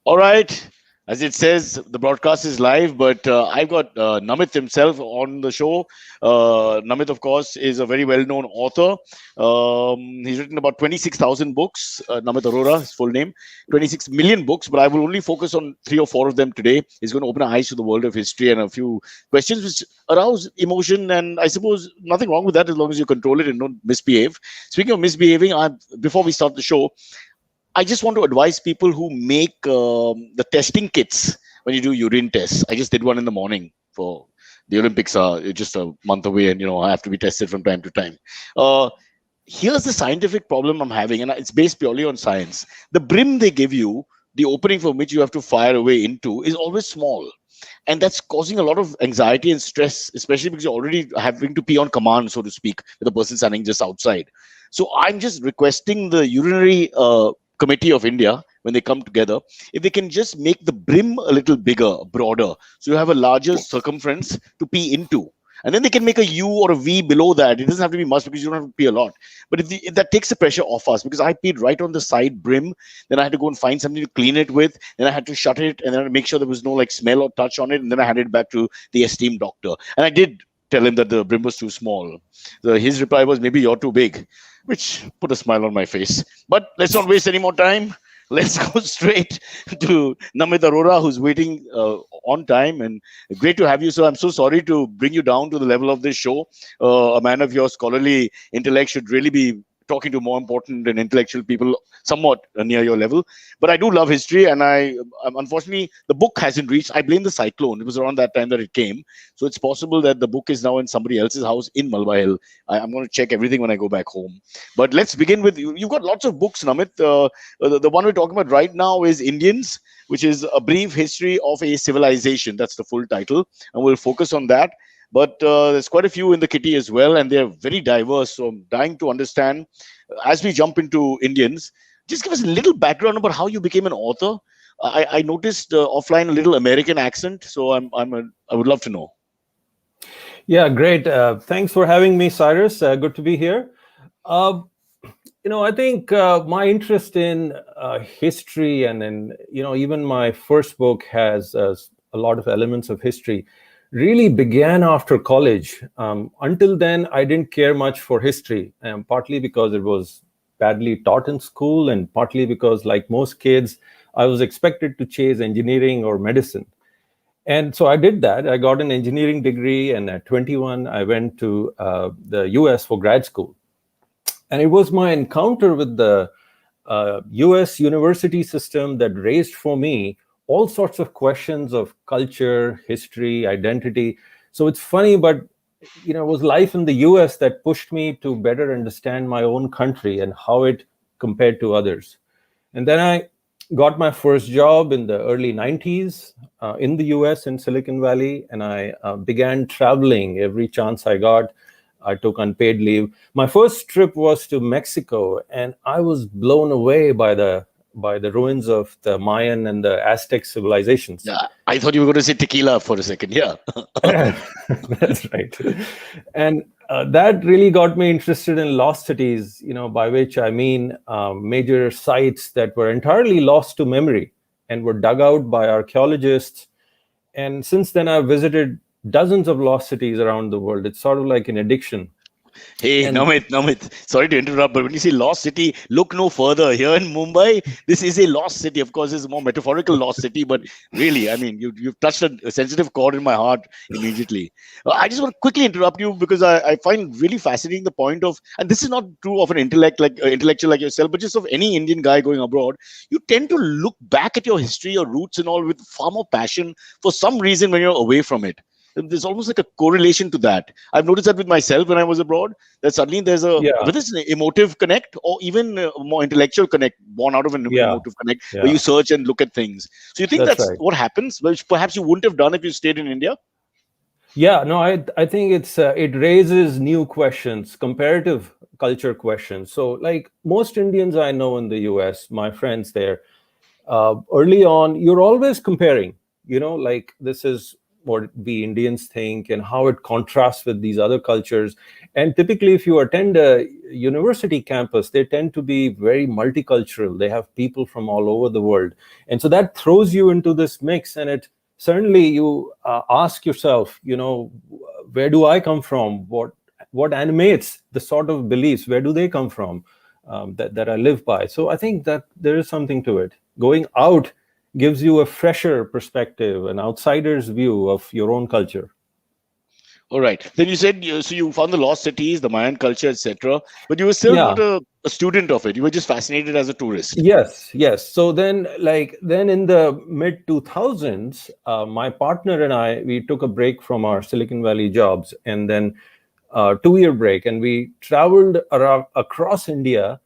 All right. As it says, the broadcast is live, but I've got Namit himself on the show. Namit, of course, is a very well known author. He's written about 26,000 books. Namit Arora, his full name, 26 million books, but I will only focus on three or four of them today. He's going to open our eyes to the world of history and a few questions which arouse emotion. And I suppose nothing wrong with that as long as you control it and don't misbehave. Speaking of misbehaving, before we start the show, I just want to advise people who make the testing kits when you do urine tests. I just did one in the morning for the Olympics are just a month away, and I have to be tested from time to time. Uh, Here's the scientific problem I'm having, and it's based purely on science. The brim they give you, the opening from which you have to fire away into, is always small. And that's causing a lot of anxiety and stress, especially because you're already having to pee on command, so to speak, with the person standing just outside. So I'm just requesting the urinary committee of India, when they come together, if they can just make the brim a little bigger, broader, so you have a larger circumference to pee into. And then they can make a U or a V below that. It doesn't have to be much because you don't have to pee a lot. But if that takes the pressure off us, because I peed right on the side brim, then I had to go and find something to clean it with. Then I had to shut it and then make sure there was no like smell or touch on it. And then I handed it back to the esteemed doctor. And I did tell him that the brim was too small. So his reply was, maybe you're too big, which put a smile on my face. But let's not waste any more time. Let's go straight to Namit Arora, who's waiting on time. And great to have you. So I'm so sorry to bring you down to the level of this show. A man of your scholarly intellect should really be talking to more important and intellectual people somewhat near your level. But I do love history, and unfortunately the book hasn't reached. I blame the cyclone. It was around that time that it came, so it's possible that the book is now in somebody else's house in Malwa Hill. I'm going to check everything when I go back home. But let's begin with you. You've got lots of books, Namit. The one we're talking about right now is Indians, which is a brief history of a civilization. That's the full title, and we'll focus on that. But there's quite a few in the kitty as well, and they're very diverse. So I'm dying to understand as we jump into Indians. Just give us a little background about how you became an author. I noticed offline a little American accent, so I would love to know. Yeah, great. Thanks for having me, Cyrus. Good to be here. Uh, I think my interest in history and even my first book has a lot of elements of history really began after college. Until then, I didn't care much for history, partly because it was badly taught in school, and partly because, like most kids, I was expected to chase engineering or medicine. And so I did that. I got an engineering degree, and at 21, I went to the US for grad school. And it was my encounter with the US university system that raised for me all sorts of questions of culture, history, identity. So it's funny, but it was life in the US that pushed me to better understand my own country and how it compared to others. And then I got my first job in the early 90s in the US in Silicon Valley, and I began traveling every chance I got. I took unpaid leave. My first trip was to Mexico, and I was blown away by the ruins of the Mayan and the Aztec civilizations. Yeah, I thought you were going to say tequila for a second. Yeah. That's right. And that really got me interested in lost cities, by which I mean major sites that were entirely lost to memory and were dug out by archaeologists. And since then, I've visited dozens of lost cities around the world. It's sort of like an addiction. Hey, Namit, sorry to interrupt, but when you say lost city, look no further. Here in Mumbai, this is a lost city. Of course, it's a more metaphorical lost city, but really, I mean, you've touched a sensitive chord in my heart immediately. I just want to quickly interrupt you because I find really fascinating the point of, and this is not true of an intellectual like yourself, but just of any Indian guy going abroad. You tend to look back at your history, your roots, and all with far more passion for some reason when you're away from it. There's almost like a correlation to that. I've noticed that with myself when I was abroad, that suddenly there's whether it's an emotive connect or even a more intellectual connect born out of an emotive connect where you search and look at things. So you think that's right. What happens, which perhaps you wouldn't have done if you stayed in India? Yeah, no, I think it raises new questions, comparative culture questions. So like most Indians I know in the US, my friends there, early on, you're always comparing, like this is what we Indians think and how it contrasts with these other cultures. And typically, if you attend a university campus, they tend to be very multicultural. They have people from all over the world. And so that throws you into this mix. And it certainly, you ask yourself, where do I come from? What animates the sort of beliefs? Where do they come from that I live by? So I think that there is something to it. Going out gives you a fresher perspective, an outsider's view of your own culture. All right. Then you said so you found the lost cities, the Mayan culture, etc. But you were still Yeah. not a student of it. You were just fascinated as a tourist. Yes. So then in the mid 2000s, my partner and I, we took a break from our Silicon Valley jobs, and then 2-year break, and we traveled across India,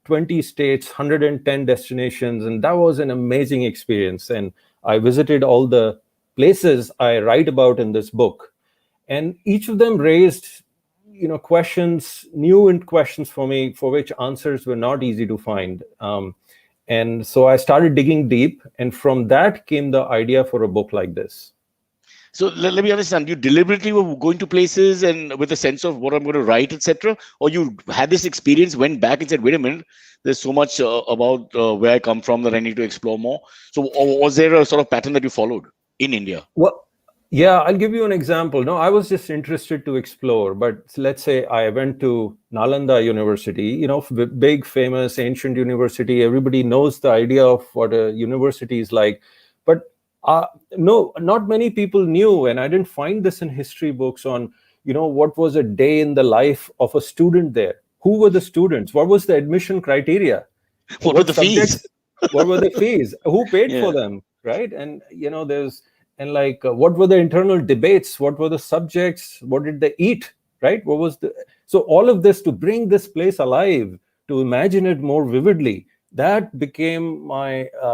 20 states, 110 destinations, and that was an amazing experience. And I visited all the places I write about in this book, and each of them raised questions, new questions for me, for which answers were not easy to find. And so I started digging deep, and from that came the idea for a book like this. So let me understand. You deliberately were going to places and with a sense of what I'm going to write, etc., or you had this experience, went back and said, "Wait a minute, there's so much about where I come from that I need to explore more." So, or was there a sort of pattern that you followed in India? Well, yeah, I'll give you an example. No, I was just interested to explore, but let's say I went to Nalanda University, big, famous, ancient university. Everybody knows the idea of what a university is like. But no, not many people knew, and I didn't find this in history books on, what was a day in the life of a student there. Who were the students? What was the admission criteria? What were the fees? What were the fees? Who paid Yeah. for them? Right? And, what were the internal debates? What were the subjects? What did they eat? Right? So all of this, to bring this place alive, to imagine it more vividly, that became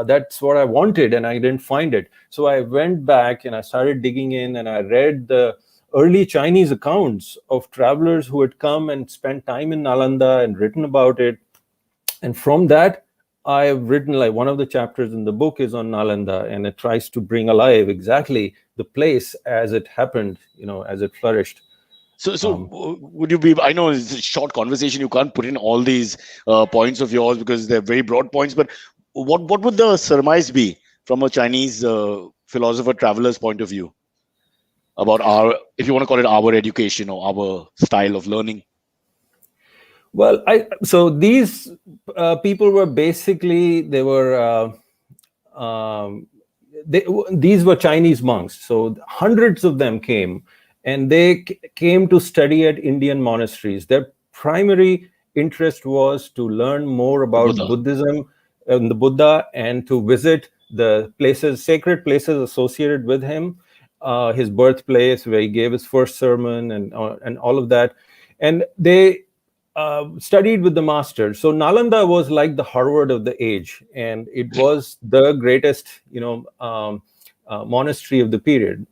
that's what I wanted, and I didn't find it. So I went back and I started digging in, and I read the early Chinese accounts of travelers who had come and spent time in Nalanda and written about it. And from that, I've written, like, one of the chapters in the book is on Nalanda, and it tries to bring alive exactly the place as it happened, as it flourished. So would you be? I know it's a short conversation. You can't put in all these points of yours because they're very broad points. But what would the surmise be from a Chinese philosopher traveler's point of view about our, if you want to call it, our education or our style of learning? Well, so these people were basically, they were these were Chinese monks. So hundreds of them came, and they came to study at Indian monasteries. Their primary interest was to learn more about Buddhism and the Buddha, and to visit the places, sacred places associated with him, his birthplace, where he gave his first sermon, and all of that. And they studied with the masters. So Nalanda was like the Harvard of the age, and it was the greatest, monastery of the period.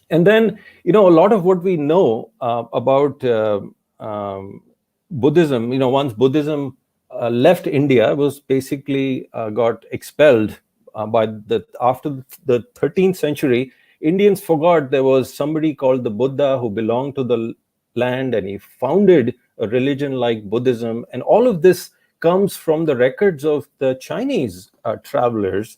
And then, a lot of what we know about Buddhism, once Buddhism left India, was basically got expelled after the 13th century. Indians forgot there was somebody called the Buddha who belonged to the land, and he founded a religion like Buddhism. And all of this comes from the records of the Chinese travelers.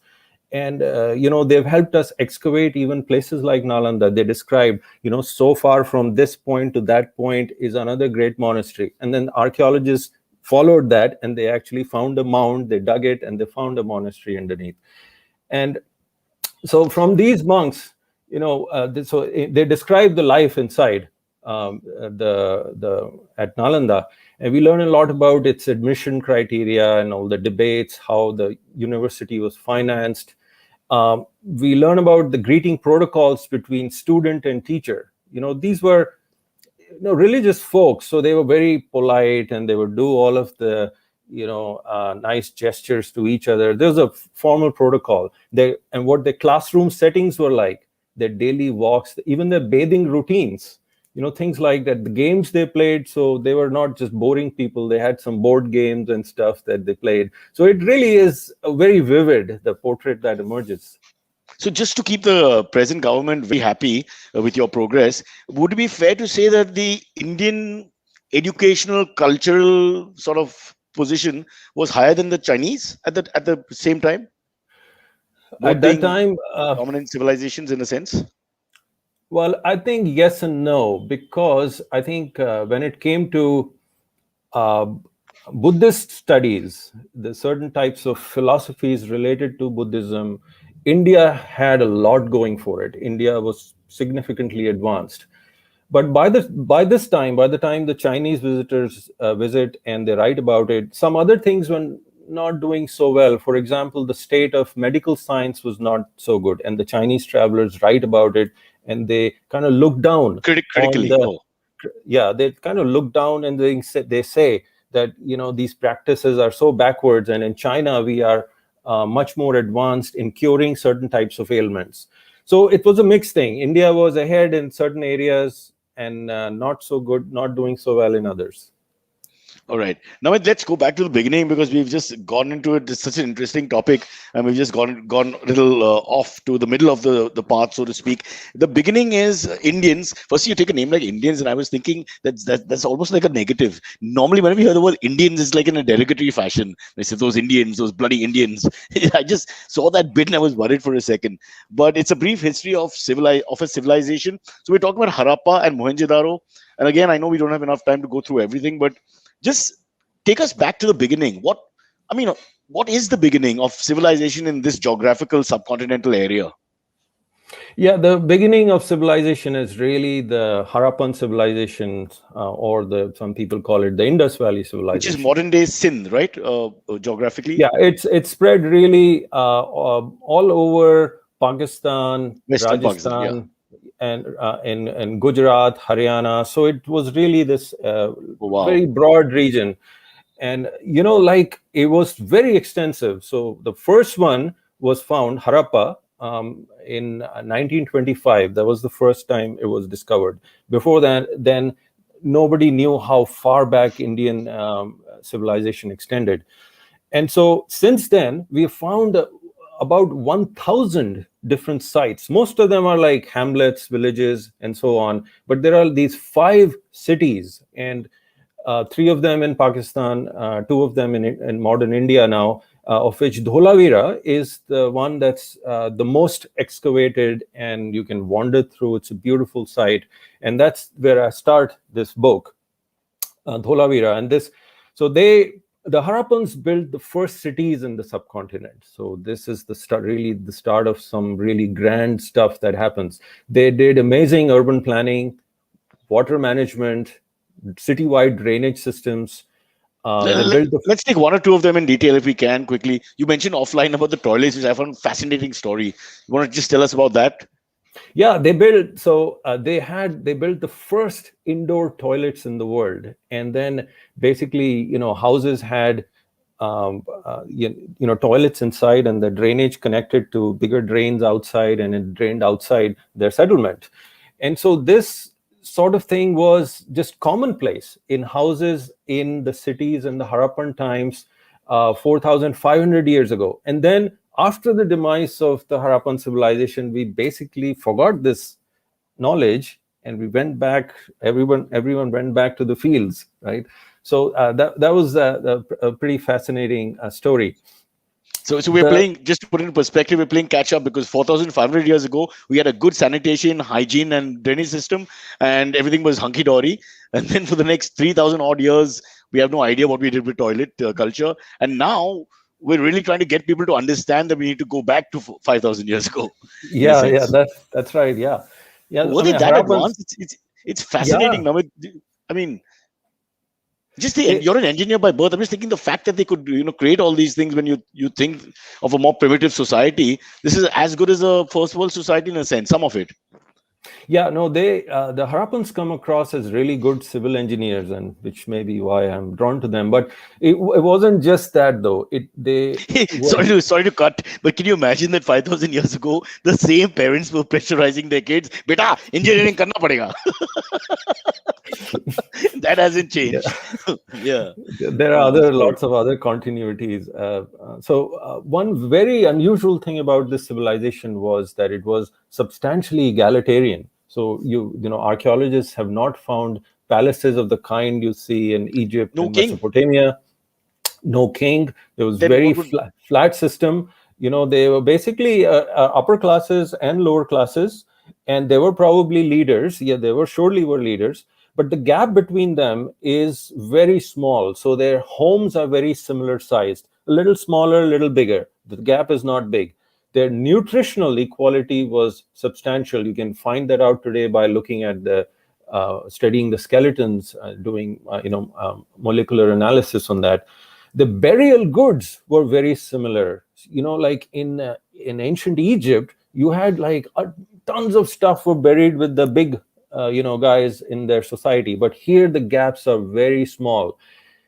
And, they've helped us excavate even places like Nalanda. They describe, so far from this point to that point is another great monastery. And then archaeologists followed that, and they actually found a mound, they dug it, and they found a monastery underneath. And so from these monks, so they describe the life inside at Nalanda, and we learn a lot about its admission criteria and all the debates, how the university was financed. We learn about the greeting protocols between student and teacher. These were religious folks, so they were very polite, and they would do all of the nice gestures to each other. There's a formal protocol. And what the classroom settings were like, their daily walks, even their bathing routines, things like that, the games they played. So they were not just boring people. They had some board games and stuff that they played. So it really is a very vivid, the portrait that emerges. So just to keep the present government very happy with your progress, would it be fair to say that the Indian educational cultural sort of position was higher than the Chinese at the same time, both At that being time, dominant civilizations in a sense? well, I think yes and no, because I think when it came to uh, Buddhist studies, the certain types of philosophies related to Buddhism, India had a lot going for it. India was significantly advanced. But by the time the Chinese visitors visit and they write about it, some other things were not doing so well. For example, the state of medical science was not so good, and the Chinese travelers write about it, and they kind of look down on Critically. the Oh, yeah, they kind of look down and they say that these practices are so backwards, and in China we are much more advanced in curing certain types of ailments. So it was a mixed thing. India was ahead in certain areas and not so good, not doing so well in others. all right. Now let's go back to the beginning because we've just gone into it. It's such an interesting topic, and we've just gone a little off to the middle of the path, so to speak. The beginning is Indians. First, you take a name like Indians, and I was thinking that's almost like a negative. Normally, when we hear the word Indians, it's like in a derogatory fashion. They say those Indians, those bloody Indians. I just saw that bit and I was worried for a second. But it's a brief history of a civilization. So we're talking about Harappa and Mohenjo-daro. And again, I know we don't have enough time to go through everything, but just take us back to the beginning. I mean, what is the beginning of civilization in this geographical subcontinental area? Yeah, the beginning of civilization is really the Harappan civilization, or some people call it the Indus Valley Which is civilization. modern day Sindh, right? Geographically, Yeah, it's spread really all over Pakistan, Western Pakistan. Yeah. Rajasthan, and in Gujarat, Haryana. So it was really this Oh, wow. very broad region, and like it was very extensive. So the first one was found, Harappa, in 1925. That was the first time it was discovered. Before that, then nobody knew how far back Indian civilization extended. And so since then, we have found about 1,000 different sites. Most of them are like hamlets, villages, and so on. But there are these 5 cities, and 3 of them in Pakistan, 2 of them in modern India now, of which Dholavira is the one that's the most excavated, and you can wander through. It's a beautiful site. And that's where I start this book, Dholavira. And the Harappans built the first cities in the subcontinent. So this is really the start of some really grand stuff that happens. They did amazing urban planning, water management, citywide drainage systems. They built the Let's take one or two of them in detail if we can quickly. You mentioned offline about the toilets, which I found a fascinating story. You want to just tell us about that? Yeah, they built the first indoor toilets in the world, and then basically, houses had toilets inside, and the drainage connected to bigger drains outside, and it drained outside their settlement. And so this sort of thing was just commonplace in houses in the cities in the Harappan times, 4,500 years ago. And then after the demise of the Harappan civilization, we basically forgot this knowledge, and we went back. Everyone went back to the fields, right? So that was a pretty fascinating story. So we're The playing, just to put it in perspective, we're playing catch up because 4,500 years ago, we had a good sanitation, hygiene, and drainage system, and everything was hunky dory. And then for the next 3,000 odd years, we have no idea what we did with toilet culture. And now we're really trying to get people to understand that we need to go back to 5,000 years ago, in a yeah, sense. that's right. Yeah, yeah. Were I they mean, that Harappans. advanced? It's Yeah, fascinating. Namit. I mean, it, you're an engineer by birth. I'm just thinking the fact that they could create all these things when you think of a more primitive society. This is as good as a first world society in a sense. Some of it. Yeah, no, the Harappans come across as really good civil engineers, and which may be why I'm drawn to them. But it wasn't just that though. They were, Sorry to cut, but can you imagine that 5,000 years ago, the same parents were pressurizing their kids, "Beta, engineering karna padega." That hasn't yeah, changed. Yeah. there are other Sorry. lots of other continuities. One very unusual thing about this civilization was that it was substantially egalitarian. So archaeologists have not found palaces of the kind you see in Egypt No and king. Mesopotamia. No king. There was Then very what would? flat system. They were basically upper classes and lower classes, and they were probably leaders. Yeah, they were surely were leaders, but the gap between them is very small. So their homes are very similar sized, a little smaller, a little bigger. The gap is not big. Their nutritional equality was substantial. You can find that out today by looking at the studying the skeletons, doing molecular analysis on that. The burial goods were very similar. Like in ancient Egypt, you had like tons of stuff were buried with the big guys in their society, but here the gaps are very small.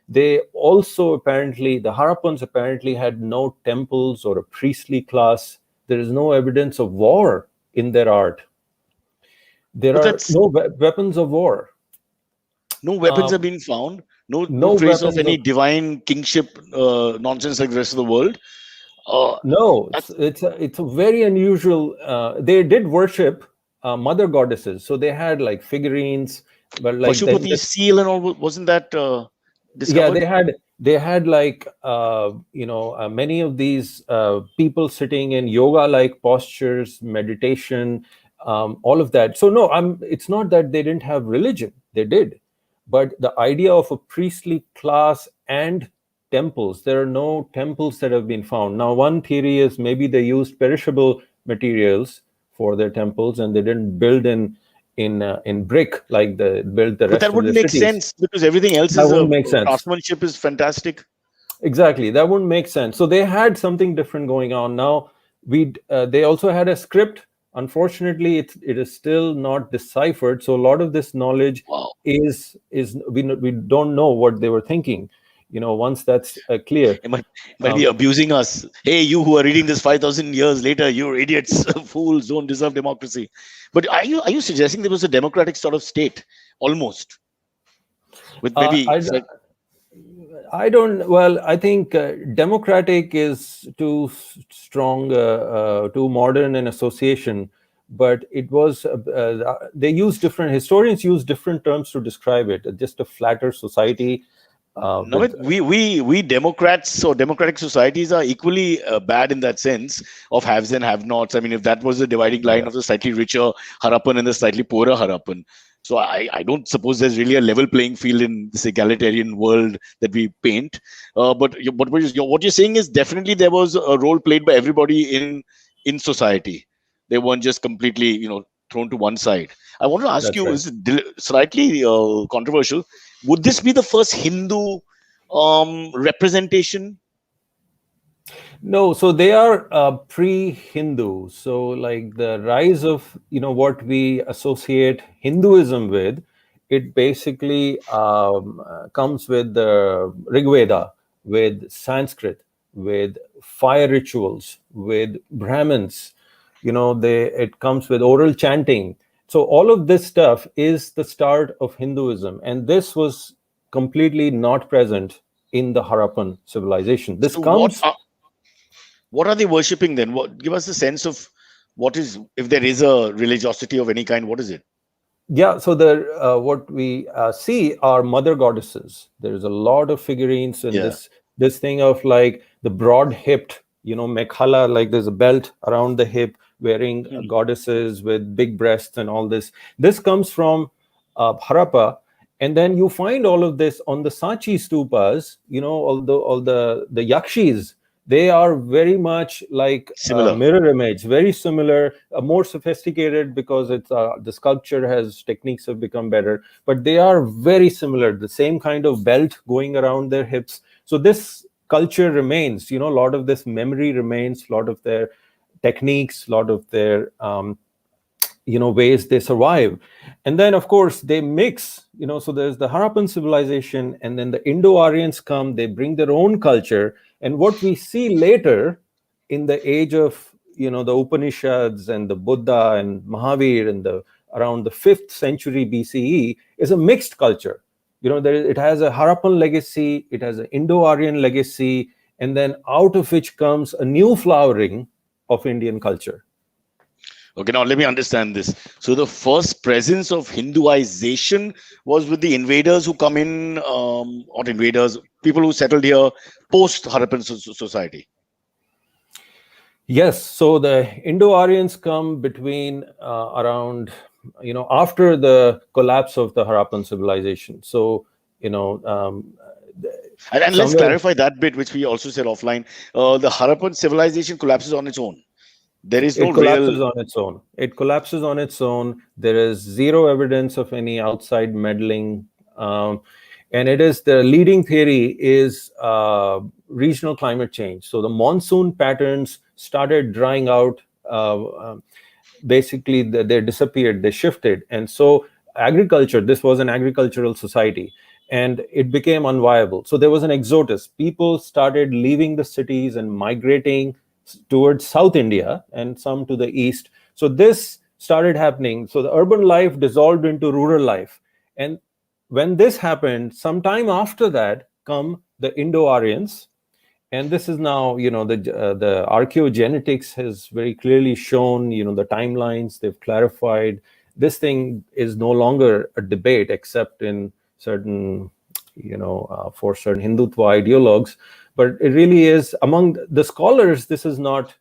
They also apparently, the Harappans apparently had no temples or a priestly class. There is no evidence of war in their art. There But are that's no weapons of war. no weapons uh, have been found. No no trace of weapons any of divine kingship nonsense like the rest of the world. Uh, No, that's it's a very unusual. They did worship mother goddesses, so they had like figurines, but like then Pashupati seal and all. Wasn't that yeah, discovered? they had like many of these people sitting in yoga like postures, meditation, all of that. So no, it's not that they didn't have religion, they did, but the idea of a priestly class and temples, there are no temples that have been found. Now one theory is maybe they used perishable materials for their temples and they didn't build in brick like the built the But rest that of their wouldn't make cities. sense because everything else That is wouldn't make sense. craftsmanship is fantastic. Exactly, that wouldn't make sense. So they had something different going on. Now they also had a script. Unfortunately, it is still not deciphered. So a lot of this knowledge Wow. is we don't know what they were thinking. Once that's clear. It might be Um, abusing us. Hey, you who are reading this 5,000 years later, you're idiots, fools, don't deserve democracy. But are you suggesting there was a democratic sort of state, almost, with uh, maybe I I don't. Well, I think democratic is too strong, too modern an association. But it was. They use different. Historians use different terms to describe it. Just a flatter society with. Namit, we Democrats or democratic societies are equally bad in that sense of haves and have-nots. I mean, if that was the dividing line Yeah, of the slightly richer Harappan and the slightly poorer Harappan, so I don't suppose there's really a level playing field in this egalitarian world that we paint. What you're saying is definitely there was a role played by everybody in society. They weren't just completely thrown to one side. I want to ask that's you, right. is it slightly controversial? Would this be the first Hindu representation? No, so they are pre-Hindu. So like the rise of what we associate Hinduism with, it basically comes with the Rig Veda, with Sanskrit, with fire rituals, with Brahmins. It comes with oral chanting. So all of this stuff is the start of Hinduism, and this was completely not present in the Harappan civilization. This So what comes. are what are they worshipping then? Give us a sense of what is, if there is a religiosity of any kind, what is it? Yeah, so the what we see are mother goddesses. There's a lot of figurines and Yeah. this thing of like the broad hipped, mekhala, like there's a belt around the hip, wearing Hmm. goddesses with big breasts and all this. This comes from Harappa, and then you find all of this on the Sanchi stupas. All the yakshis, they are very much like a Similar. mirror image, very similar, more sophisticated because it's the sculpture has techniques have become better, but they are very similar. The same kind of belt going around their hips. So this culture remains. A lot of this memory remains. A lot of their techniques, a lot of their ways they survive. And then of course they mix, so there's the Harappan civilization, and then the Indo-Aryans come, they bring their own culture. And what we see later in the age of the Upanishads and the Buddha and Mahavir and the around the 5th century BCE is a mixed culture. It has a Harappan legacy, it has an Indo-Aryan legacy, and then out of which comes a new flowering of Indian culture. Okay, now let me understand this. So the first presence of Hinduization was with the invaders who come in, or invaders, people who settled here post Harappan society. Yes, so the Indo-Aryans come between around, after the collapse of the Harappan civilization. So, and let's clarify that bit, which we also said offline. The Harappan civilization collapses on its own. There is no It collapses on its own. It collapses on its own. There is zero evidence of any outside meddling. And it is the leading theory is regional climate change. So the monsoon patterns started drying out. Basically, they disappeared, they shifted. And so agriculture, this was an agricultural society, and it became unviable. So there was an exodus. People started leaving the cities and migrating towards South India and some to the east. So this started happening. So the urban life dissolved into rural life. And when this happened, sometime after that come the Indo-Aryans. And this is now, the archaeogenetics has very clearly shown, the timelines, they've clarified. This thing is no longer a debate except in certain, for certain Hindutva ideologues. But it really is, among the scholars, this is not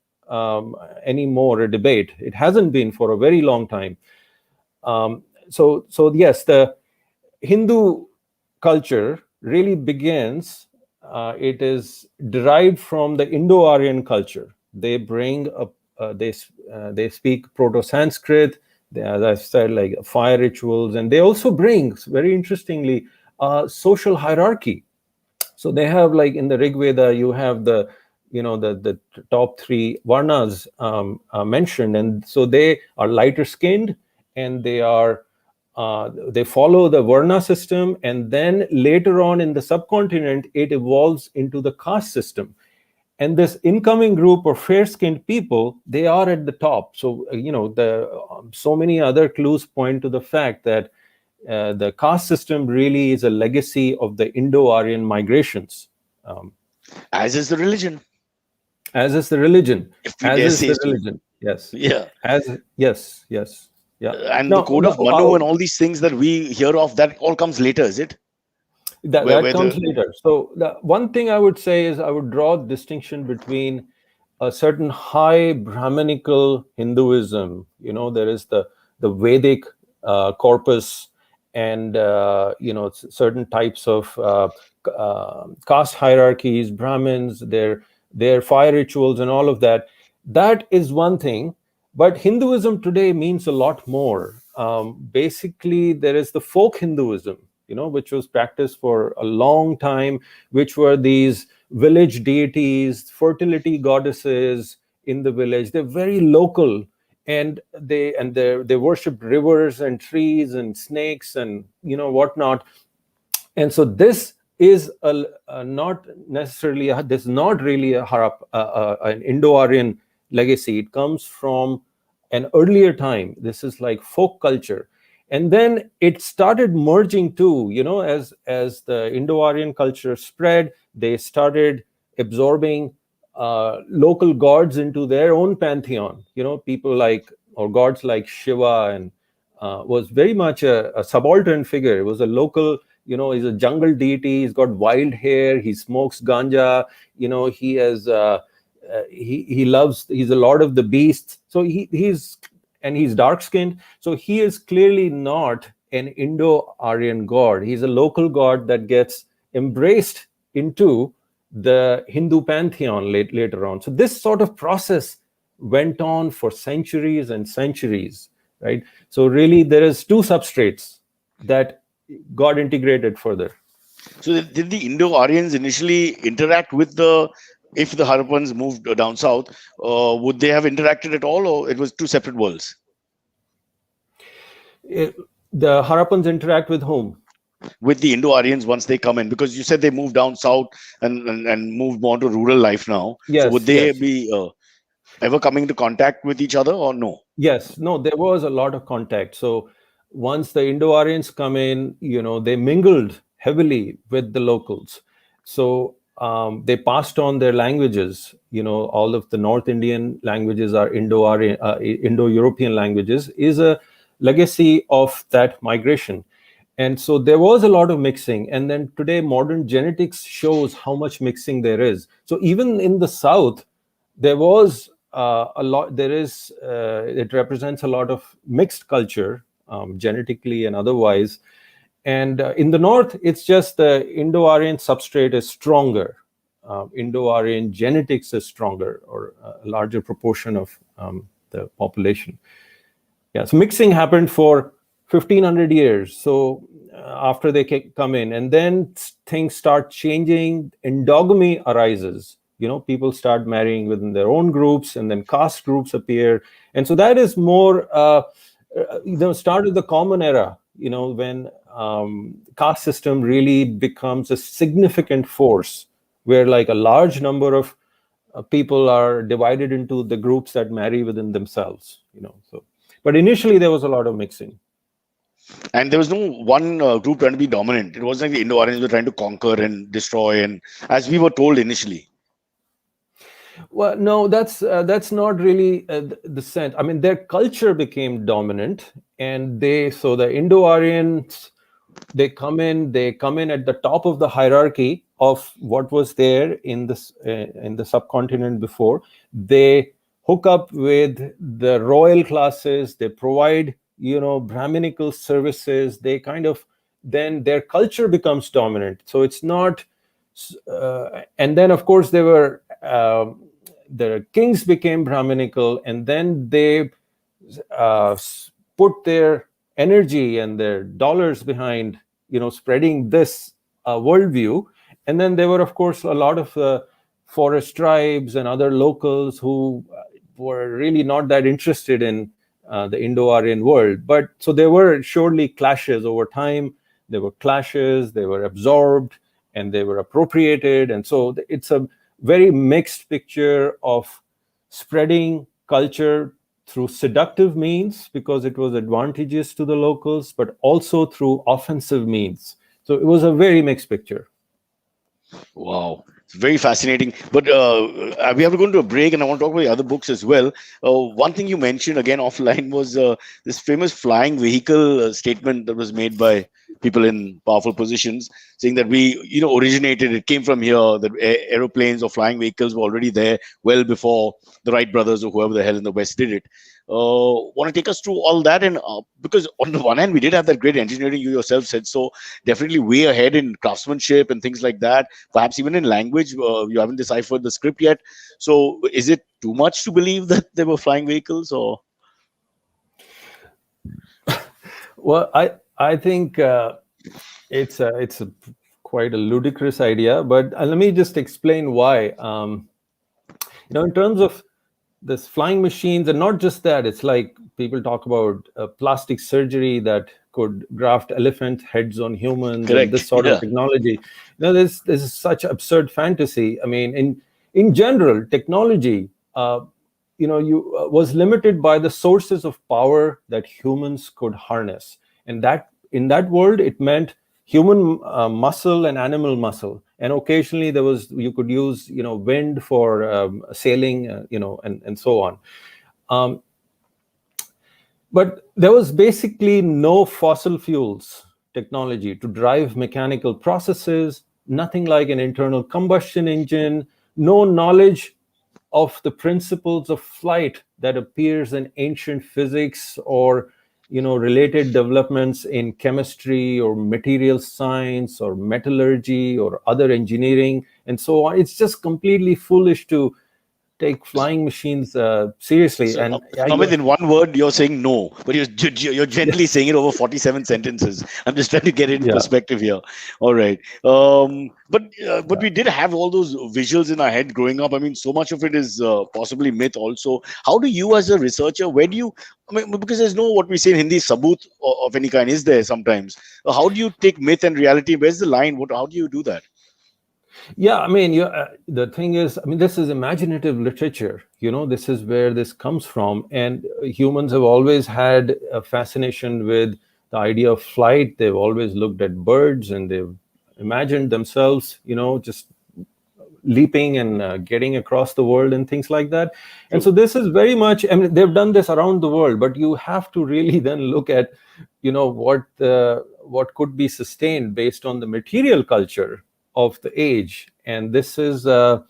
anymore a debate. It hasn't been for a very long time. So yes, the Hindu culture really begins, it is derived from the Indo-Aryan culture. They bring they speak Proto-Sanskrit, as I said, like fire rituals, and they also bring, very interestingly, social hierarchy. So they have, like in the Rig Veda, you have the top 3 varnas mentioned, and so they are lighter skinned, and they follow the varna system, and then later on in the subcontinent it evolves into the caste system. And this incoming group of fair-skinned people, they are at the top. So so many other clues point to the fact that the caste system really is a legacy of the Indo-Aryan migrations. As is the religion. As is the religion. If we dare say so. Yes. Yeah. Yes. Yeah. And the code of Manu and all these things that we hear of, that all comes later, is it? That comes later. So the one thing I would say is I would draw a distinction between a certain high Brahmanical Hinduism. There is the Vedic corpus, and certain types of caste hierarchies, Brahmins, their fire rituals, and all of that. That is one thing. But Hinduism today means a lot more. Basically, there is the folk Hinduism, which was practiced for a long time, which were these village deities, fertility goddesses in the village. They're very local, and they worship rivers and trees and snakes and whatnot. And so this is not necessarily this is not really an Indo-Aryan legacy. It comes from an earlier time. This is like folk culture. And then it started merging too, as the Indo-Aryan culture spread, they started absorbing local gods into their own pantheon. People like, or gods like Shiva, and was very much a subaltern figure. It was a local, he's a jungle deity. He's got wild hair. He smokes ganja. He has, he's a lord of the beasts. So he's dark skinned. So he is clearly not an Indo-Aryan god. He's a local god that gets embraced into the Hindu pantheon later on. So this sort of process went on for centuries and centuries, right? So really there is 2 substrates that got integrated further. So did the Indo-Aryans initially interact with if the Harappans moved down south, would they have interacted at all, or it was 2 separate worlds? It, the Harappans interact with whom? with the Indo-Aryans once they come in? Because you said they moved down south and moved more to rural life now. So would Yes, they yes, be ever coming into contact with each other or no? yes. No, there was a lot of contact. So once the Indo-Aryans come in, they mingled heavily with the locals. So they passed on their languages. All of the North Indian languages are Indo-Aryan, Indo-European languages, is a legacy of that migration. And so there was a lot of mixing. And then today, modern genetics shows how much mixing there is. So even in the South, there was a lot, it represents a lot of mixed culture, genetically and otherwise. And in the North, it's just the Indo-Aryan substrate is stronger. Indo-Aryan genetics is stronger, or a larger proportion of the population. Yeah, so mixing happened for 1500 years. So after they come in, and then things start changing, endogamy arises. People start marrying within their own groups, and then caste groups appear. And so that is more, start of the common era, when caste system really becomes a significant force, where like a large number of people are divided into the groups that marry within themselves. So but initially there was a lot of mixing. And there was no one group trying to be dominant. It wasn't like the Indo-Aryans were trying to conquer and destroy, and as we were told initially. Well, no, that's not really the sense. I mean, their culture became dominant, and so the Indo-Aryans, they come in at the top of the hierarchy of what was there in the subcontinent before. They hook up with the royal classes. They provide Brahminical services. They kind of, then their culture becomes dominant. So it's not, and then of course they were. The kings became Brahminical, and then they uh, put their energy and their dollars behind, spreading this worldview. And then there were, of course, a lot of forest tribes and other locals who were really not that interested in the Indo-Aryan world. But so there were surely clashes over time. There were clashes, they were absorbed, and they were appropriated. And so it's a very mixed picture of spreading culture through seductive means because it was advantageous to the locals, but also through offensive means. So it was a very mixed picture. Wow, it's very fascinating. But we have to go into a break, and I want to talk about the other books as well. One thing you mentioned again offline was this famous flying vehicle statement that was made by people in powerful positions, saying that originated. It came from here. That aeroplanes or flying vehicles were already there well before the Wright brothers or whoever the hell in the West did it. Want to take us through all that? And because on the one hand, we did have that great engineering, you yourself said so, definitely way ahead in craftsmanship and things like that. Perhaps even in language, you haven't deciphered the script yet. So is it too much to believe that there were flying vehicles, or? Well, I think it's a quite a ludicrous idea, but let me just explain why. In terms of this flying machines, and not just that, it's like people talk about plastic surgery that could graft elephant heads on humans and this Correct. sort of Yeah. technology. This is such absurd fantasy. I mean, in general, technology, was limited by the sources of power that humans could harness, and that in that world it meant human muscle and animal muscle, and occasionally you could use wind for sailing, and so on. um, but there was basically no fossil fuels technology to drive mechanical processes, nothing like an internal combustion engine, no knowledge of the principles of flight that appears in ancient physics or related developments in chemistry or material science or metallurgy or other engineering and so on. It's just completely foolish to take flying machines seriously. So, And Namit, in one word, you're saying no, but you're gently saying it over 47 sentences. I'm just trying to get it in yeah, perspective here. All right. But we did have all those visuals in our head growing up. I mean, so much of it is possibly myth also. How do you, as a researcher, where do you, I mean, because there's no, what we say in Hindi, sabut of any kind is there sometimes. How do you take myth and reality? Where's the line? How do you do that? yeah. I mean, the thing is, I mean, this is imaginative literature. This is where this comes from, and humans have always had a fascination with the idea of flight. They've always looked at birds, and they've imagined themselves, just leaping and getting across the world and things like that. And so True. this is very much, I mean, they've done this around the world, but you have to really then look at, what could be sustained based on the material culture of the age. And this is, no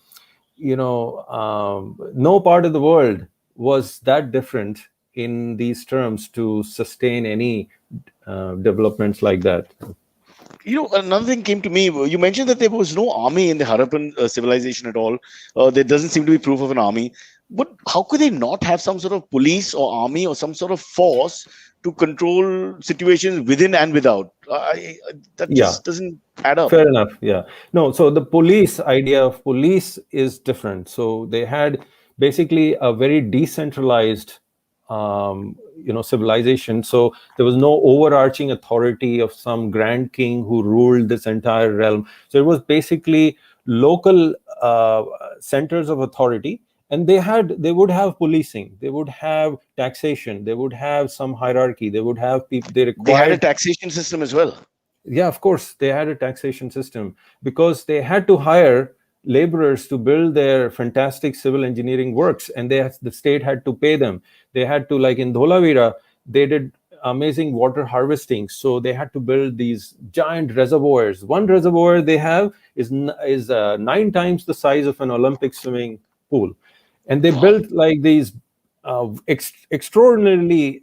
part of the world was that different in these terms to sustain any developments like that. Another thing came to me. You mentioned that there was no army in the Harappan civilization at all. There doesn't seem to be proof of an army. But how could they not have some sort of police or army or some sort of force to control situations within and without? That Yeah. just doesn't add up. Fair enough. Yeah. No, so the idea of police is different. So they had basically a very decentralized, civilization. So there was no overarching authority of some grand king who ruled this entire realm. So it was basically local centers of authority. And they would have policing, they would have taxation, they would have some hierarchy, they would have people, they They had a required. taxation system as well. Yeah, of course, they had a taxation system because they had to hire laborers to build their fantastic civil engineering works, and the state had to pay them. They had to, like in Dholavira, they did amazing water harvesting, so they had to build these giant reservoirs. One reservoir they have is 9 times the size of an Olympic swimming pool, and they Wow. built like these extraordinarily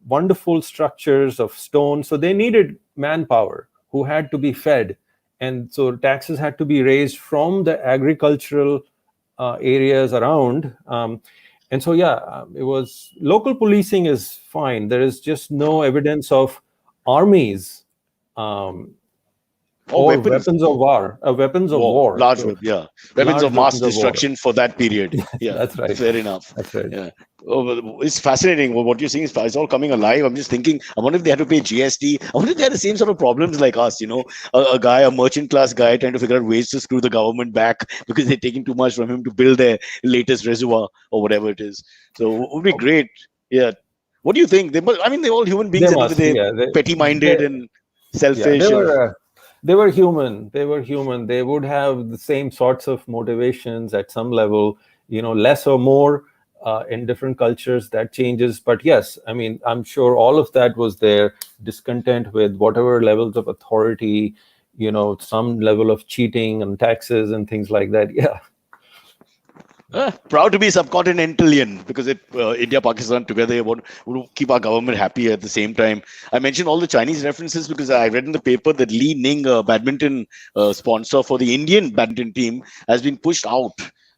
wonderful structures of stone. So they needed manpower who had to be fed. And so taxes had to be raised from the agricultural areas around. And so, yeah, it was local policing is fine. There is just no evidence of armies um, Or or weapons. weapons of war, weapons of war. Large So yeah, weapons large of mass weapons of war. destruction for that period. Yeah, That's right. fair enough. That's right. Yeah. Oh, well, it's fascinating. What you're seeing is it's all coming alive. I'm just thinking, I wonder if they had to pay GST. I wonder if they had the same sort of problems like us, a merchant class guy trying to figure out ways to screw the government back because they're taking too much from him to build their latest reservoir or whatever it is. So it would be great. Yeah. What do you think? I mean, they're all human beings They at the end of must, the day, yeah. petty-minded and selfish. They were human. They were human. They would have the same sorts of motivations at some level, less or more in different cultures. That changes. But yes, I mean, I'm sure all of that was there. Discontent with whatever levels of authority, some level of cheating and taxes and things like that. Yeah. Proud to be subcontinentalian because India, Pakistan together would keep our government happy at the same time. I mentioned all the Chinese references because I read in the paper that Li Ning, a badminton sponsor for the Indian badminton team, has been pushed out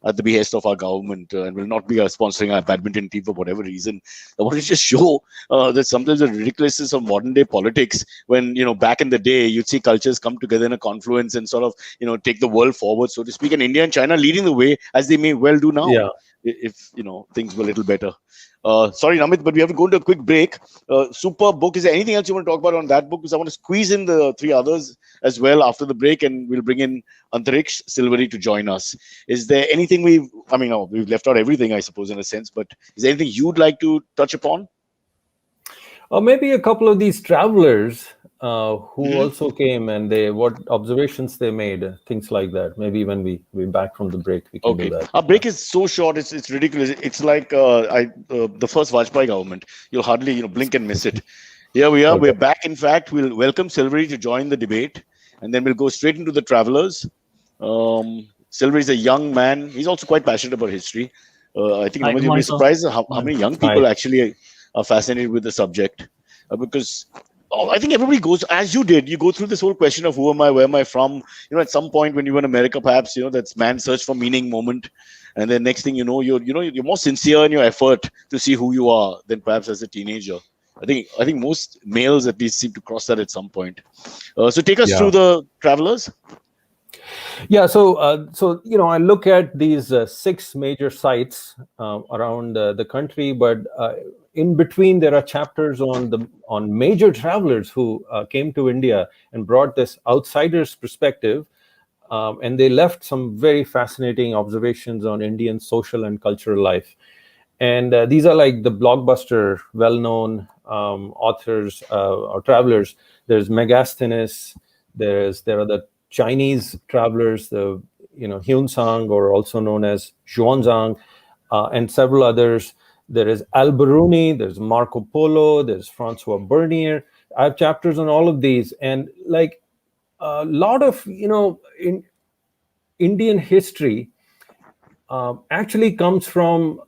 at the behest of our government and will not be sponsoring our badminton team for whatever reason. I want to just show that sometimes the ridiculousness of modern day politics when, back in the day, you'd see cultures come together in a confluence and sort of, take the world forward, so to speak, and India and China leading the way as they may well do now. Yeah. If things were a little better. Sorry, Namit, but we have to go into a quick break. Super book. Is there anything else you want to talk about on that book? Because I want to squeeze in the three others as well after the break, and we'll bring in Antariksh Silvery to join us. Is there anything we've left out everything, I suppose, in a sense, but is there anything you'd like to touch upon? Or maybe a couple of these travelers who also came and what observations they made, things like that. Maybe when we're back from the break, we can do that. Our break is so short; it's ridiculous. It's like the first Vajpayee government. You'll hardly blink and miss it. Here we are. Okay. We're back. In fact, we'll welcome Silvery to join the debate, and then we'll go straight into the travelers. Silvery is a young man. He's also quite passionate about history. I think you'll be surprised at how many young people actually are fascinated with the subject, because I think everybody goes, as you did, you go through this whole question of who am I, where am I from? At some point when you were in America, perhaps, that's man's search for meaning moment. and then next thing you know, you're more sincere in your effort to see who you are than perhaps as a teenager. I think most males at least seem to cross that at some point. So take us through Yeah. the travelers. Yeah, so I look at these six major sites around the country, but in between there are chapters on major travelers who came to India and brought this outsider's perspective, and they left some very fascinating observations on Indian social and cultural life. And these are like the blockbuster, well-known authors or travelers. There's Megasthenes. There are the Chinese travelers, the Hunsang, or also known as Xuanzang, and several others. There is Al-Biruni, there's Marco Polo, there's Francois Bernier. I have chapters on all of these, and like a lot of in Indian history actually comes from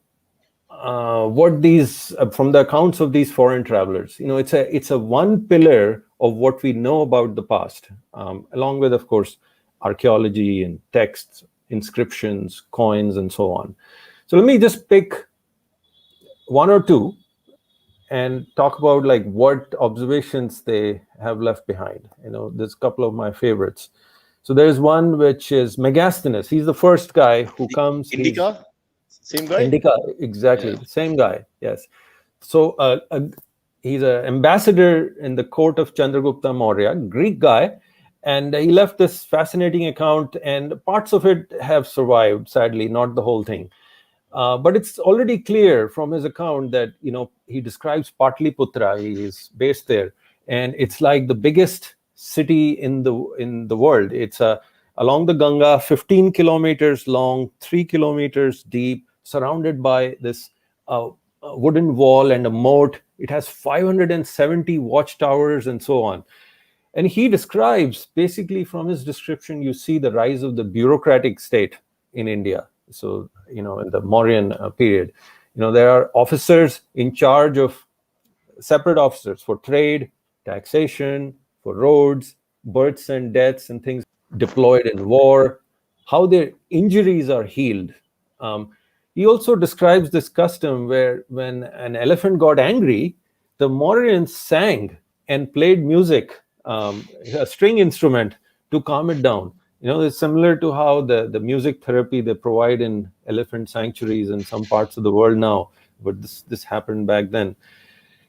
what these from the accounts of these foreign travelers. It's a one pillar of what we know about the past, along with, of course, archaeology and texts, inscriptions, coins, and so on. So let me just pick one or two and talk about like what observations they have left behind. There's a couple of my favorites. So there's one which is Megasthenes. He's the first guy who comes. He's Indica, same guy. Indica, exactly. Yeah. The same guy, yes. So he's an ambassador in the court of Chandragupta Maurya, Greek guy, and he left this fascinating account, and parts of it have survived, sadly, not the whole thing. But it's already clear from his account that he describes Patliputra. He is based there, and it's like the biggest city in the world. It's along the Ganga, 15 kilometers long, 3 kilometers deep, surrounded by this wooden wall and a moat. It has 570 watchtowers and so on. And he describes, basically from his description, you see the rise of the bureaucratic state in India. So, in the Mauryan period, there are officers in charge of separate officers for trade, taxation, for roads, births and deaths and things, deployed in war, how their injuries are healed. He also describes this custom where when an elephant got angry, the Mauryans sang and played music, a string instrument, to calm it down. It's similar to how the music therapy they provide in elephant sanctuaries in some parts of the world now, but this happened back then.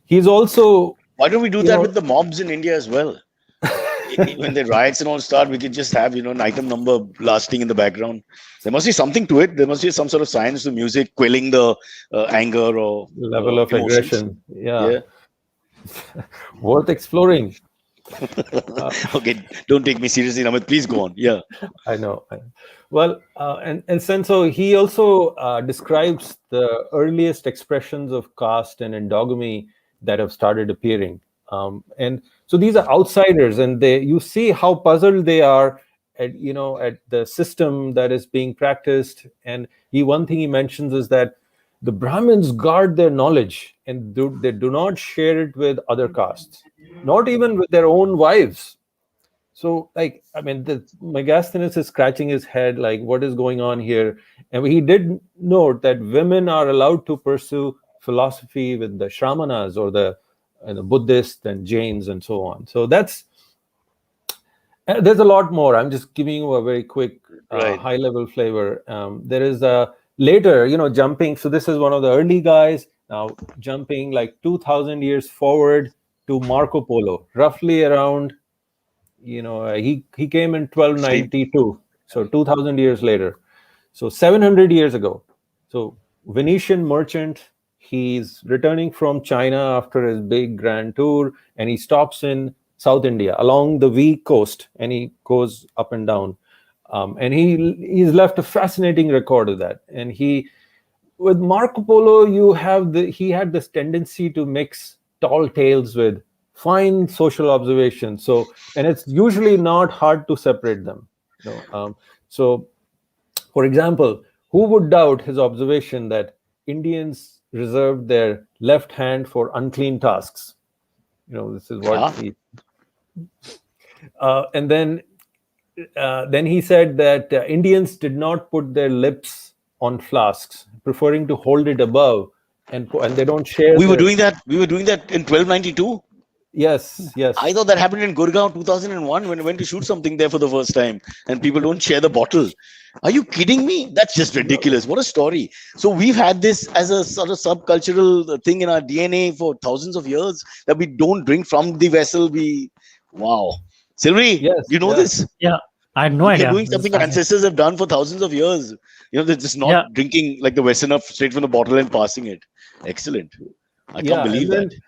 He's also... Why don't we do that with the mobs in India as well? When the riots and all start, we could just have an item number blasting in the background. There must be something to it. There must be some sort of science to music, quelling the anger or level of emotions. Aggression. Yeah. Worth exploring. Okay, don't take me seriously, Namit. Please go on. Yeah, I know. Well, and so he also describes the earliest expressions of caste and endogamy that have started appearing. And so these are outsiders, and you see how puzzled they are at the system that is being practiced. And one thing he mentions is that the Brahmins guard their knowledge, and they do not share it with other castes, not even with their own wives. So, the Megasthenes is scratching his head, like, what is going on here? And he did note that women are allowed to pursue philosophy with the Shramanas or the Buddhists and Jains and so on. So there's a lot more. I'm just giving you a very quick high-level flavor. There is a later, jumping. So this is one of the early guys. Now jumping like 2,000 years forward to Marco Polo, roughly around. He came in 1292, so 2,000 years later. So 700 years ago. So Venetian merchant. He's returning from China after his big grand tour, and he stops in South India along the V coast, and he goes up and down. And he's left a fascinating record of that. And with Marco Polo, he had this tendency to mix tall tales with fine social observations. So, and it's usually not hard to separate them. So, for example, who would doubt his observation that Indians reserved their left hand for unclean tasks? This is what he... and then he said that Indians did not put their lips on flasks, preferring to hold it above, and they don't share. We were doing that. We were doing that in 1292. Yes, I yes. thought that happened in Gurgaon 2001 when I went to shoot something there for the first time, and people don't share the bottle. Are you kidding me? That's just ridiculous. What a story. So we've had this as a sort of subcultural thing in our DNA for thousands of years that we don't drink from the vessel. Wow. Silvery, Yes, you know yeah. this? Yeah, I had no We are idea. doing This is something our fascinating. ancestors have done for thousands of years. They're just not Yeah, drinking like the Westerner straight from the bottle and passing it. Excellent. I can't Yeah, and believe that. then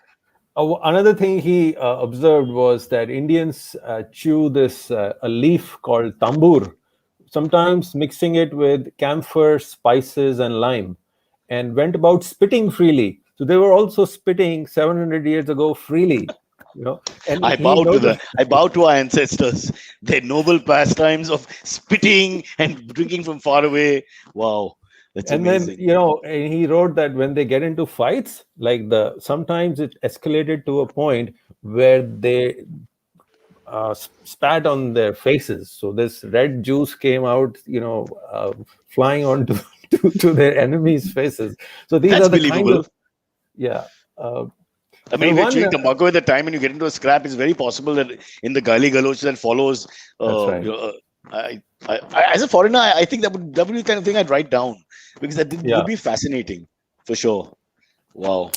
another thing he observed was that Indians chew this a leaf called tambur, sometimes mixing it with camphor, spices, and lime, and went about spitting freely. So they were also spitting 700 years ago freely, And he noticed. I bow to our ancestors, their noble pastimes of spitting and drinking from far away. Wow, that's And then, amazing. and he wrote that when they get into fights, like sometimes it escalated to a point where they spat on their faces. So this red juice came out, flying onto to their enemies' faces. So these That's are the kind believable. of, yeah. I mean, And if you're one, chewing tobacco at the time and you get into a scrap, it's very possible that in the gali galoch that follows, that's uh, right. you know, uh, as a foreigner, I think that would be the kind of thing I'd write down because that would Yeah. be fascinating for sure. Wow.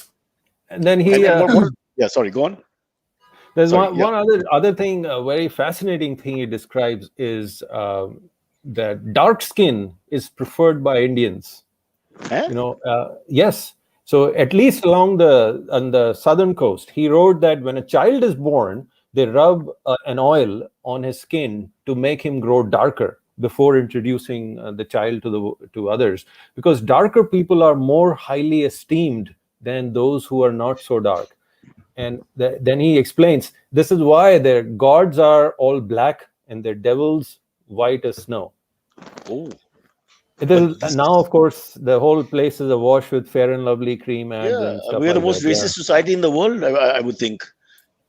And then And he, and what? Yeah, sorry. Go on. there's Sorry. one Yeah. one other thing, a very fascinating thing he describes is that dark skin is preferred by Indians. Eh? Yes. So at least along on the southern coast, he wrote that when a child is born, they rub an oil on his skin to make him grow darker before introducing the child to others, because darker people are more highly esteemed than those who are not so dark. And then he explains this is why their gods are all black and their devils white as snow. Oh, It but is now, of course, the whole place is awash with Fair and Lovely cream ads yeah, and stuff we are the like most that. Yeah, racist society in the world. I would think.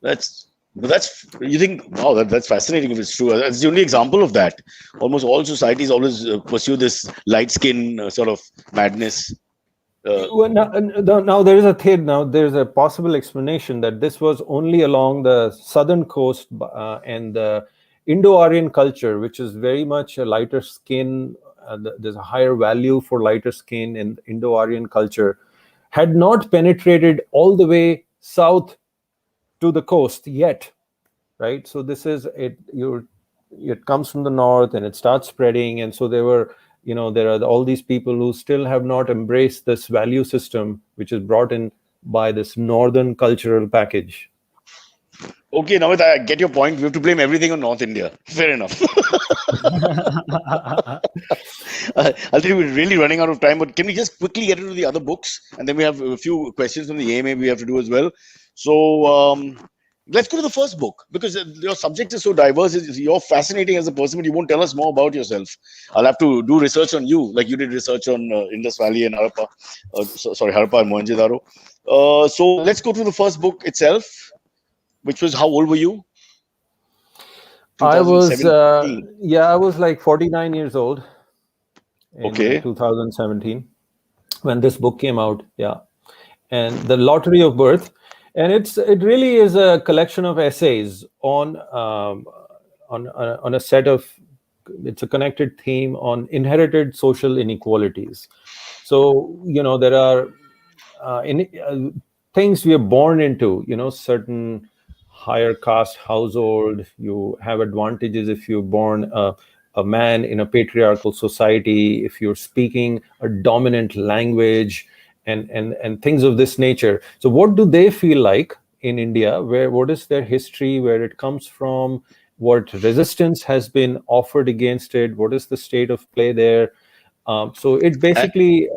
But that's you think wow that's fascinating if it's true. That's the only example of that. Almost all societies always pursue this light skin sort of madness. well, now there is a thing. Now there's a possible explanation that this was only along the southern coast and the Indo-Aryan culture, which is very much a lighter skin. There's a higher value for lighter skin in Indo-Aryan culture, had not penetrated all the way south to the coast yet, right? So this is it. It comes from the north and it starts spreading, and so there are all these people who still have not embraced this value system, which is brought in by this northern cultural package. Okay, now I get your point. We have to blame everything on North India. Fair enough. I think we're really running out of time, but can we just quickly get into the other books, and then we have a few questions from the AMA we have to do as well. So let's go to the first book because your subject is so diverse. You're fascinating as a person, but you won't tell us more about yourself. I'll have to do research on you, like you did research on Indus Valley and Harappa. Harappa and Mohenjo-daro. So let's go to the first book itself, which was how old were you? I was, 2017. I was like 49 years old in Okay. 2017 when this book came out. Yeah, and the Lottery of Birth, and it really is a collection of essays on a set of. It's a connected theme on inherited social inequalities. So there are things we are born into. Certain higher caste household, you have advantages if you're born a man in a patriarchal society, if you're speaking a dominant language, and things of this nature. So what do they feel like in India? What is their history, where it comes from, what resistance has been offered against it, what is the state of play there? So it And, basically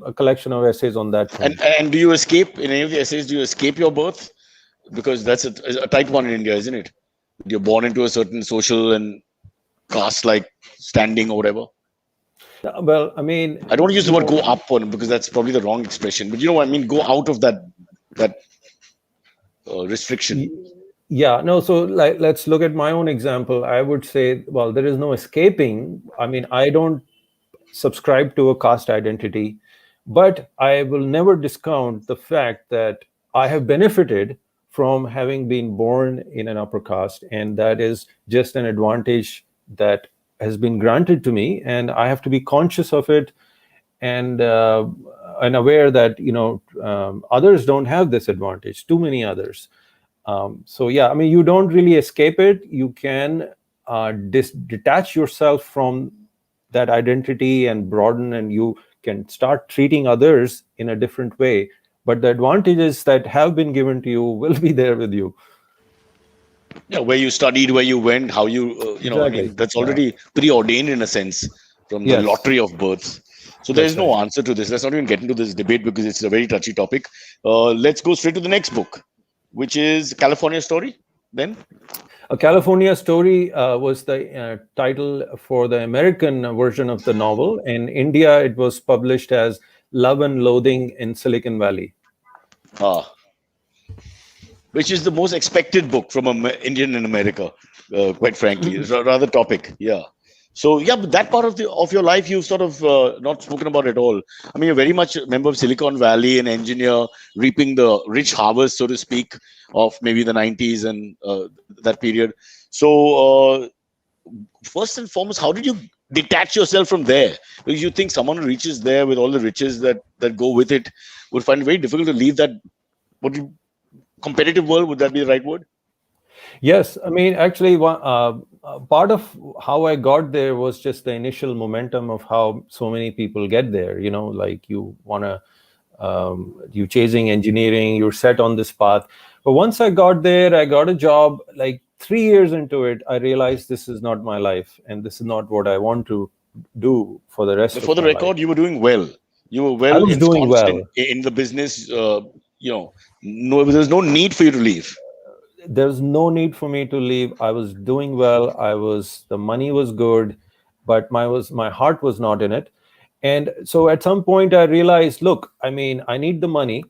a collection of essays on that thing. and do you escape in any of the essays? Do you escape your birth? Because that's a tight one in India, isn't it? You're born into a certain social and caste-like standing or whatever. Well, I mean, I don't want to use the word "go up" on because that's probably the wrong expression. But you know what I mean? Go out of that restriction. Yeah, no. So let's look at my own example. I would say, well, there is no escaping. I mean, I don't subscribe to a caste identity, but I will never discount the fact that I have benefited from having been born in an upper caste, and that is just an advantage that has been granted to me, and I have to be conscious of it, and aware that others don't have this advantage. Too many others. So yeah, I mean, you don't really escape it. You can detach yourself from that identity and broaden, and you can start treating others in a different way. But the advantages that have been given to you will be there with you. Yeah, where you studied, where you went, how you, I Exactly. mean, that's Yeah. already preordained in a sense from the Yes, lottery of birth. So there is that's no right. answer to this. Let's not even get into this debate because it's a very touchy topic. Let's go straight to the next book, which is California Story. Then, A California Story was the title for the American version of the novel. In India, it was published as Love and Loathing in Silicon Valley. ah, which is the most expected book from an Indian in America, quite frankly. It's a rather topic, yeah. So yeah, but that part of your life you've sort of not spoken about at all. I mean, you're very much a member of Silicon Valley, an engineer reaping the rich harvest, so to speak, of maybe the 90s and that period. So first and foremost, how did you detach yourself from there? Because you think someone who reaches there with all the riches that go with it would find it very difficult to leave that. What you competitive world, would that be the right word? Yes, I mean, actually, part of how I got there was just the initial momentum of how so many people get there. Like you want to, you chasing engineering, you're set on this path. But once I got there, I got a job. Like 3 years into it, I realized this is not my life, and this is not what I want to do for the rest But for of the my life. record, you were doing well. You were I well was doing ensconced in, well. in the business. No, there's no need for you to leave. There's no need for me to leave. I was doing well. The money was good, but my heart was not in it. And so at some point I realized, look, I mean, I need the money.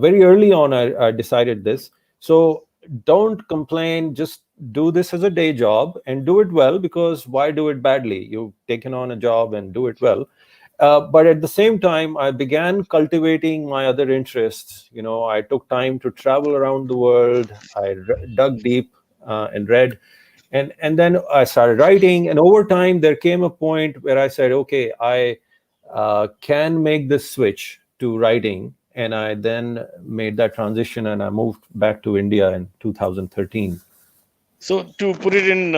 Very early on, I decided this. So don't complain. Just do this as a day job and do it well, because why do it badly? You've taken on a job and do it well. But at the same time, I began cultivating my other interests. I took time to travel around the world. I dug deep and read, and then I started writing. And over time, there came a point where I said, "Okay, I can make this switch to writing." And I then made that transition, and I moved back to India in 2013. So to put it in